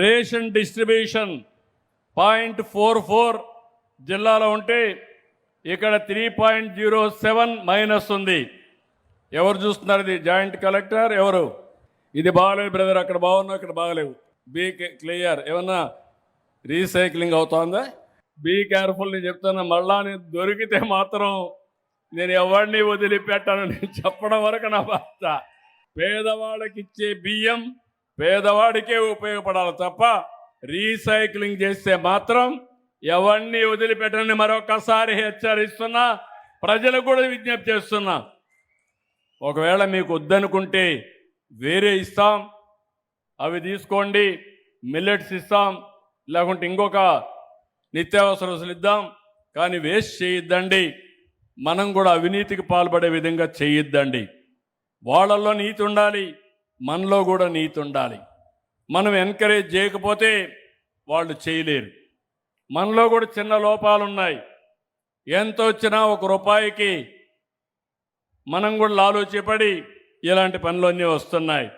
Ration distribution 0.44 జిల్లాలో ఉంటే ఇక్కడ 3.07 మైనస్ ఉంది. ఎవరు చూస్తున్నారు? ఇది జాయింట్ కలెక్టర్ ఎవరు? ఇది బాగలేవు బ్రదర్, అక్కడ బాగున్నావు, ఇక్కడ బాగలేవు. Be clear. ఏమన్నా రీసైక్లింగ్ అవుతుందా? Be careful. నేను చెప్తున్నా, మళ్ళా నేను దొరికితే మాత్రం నేను ఎవరిని వదిలిపెట్టాను. నేను చెప్పడం వరకు నా బాధ. పేదవాడికి ఇచ్చే బియ్యం పేదవాడికే ఉపయోగపడాలి తప్ప రీసైక్లింగ్ చేస్తే మాత్రం ఎవరిని వదిలిపెట్టని మరొకసారి హెచ్చరిస్తున్నా, ప్రజలకు కూడా విజ్ఞప్తి చేస్తున్నా. ఒకవేళ మీకు వద్దనుకుంటే వేరే ఇస్తాం, అవి తీసుకోండి. మిల్లెట్స్ ఇస్తాం, లేకుంటే ఇంకొక నిత్యావసర వస్తువులు ఇద్దాం, కానీ వేస్ట్ చేయొద్దండి. మనం కూడా అవినీతికి పాల్పడే విధంగా చేయొద్దండి. వాళ్ళల్లో నీతి ఉండాలి, మనలో కూడా నీతి ఉండాలి. మనం ఎంకరేజ్ చేయకపోతే వాళ్ళు చేయలేరు. మనలో కూడా చిన్న లోపాలు ఉన్నాయి. ఎంత వచ్చినా ₹1 మనం కూడా ఆలోచించబడి ఇలాంటి పనులన్నీ వస్తున్నాయి.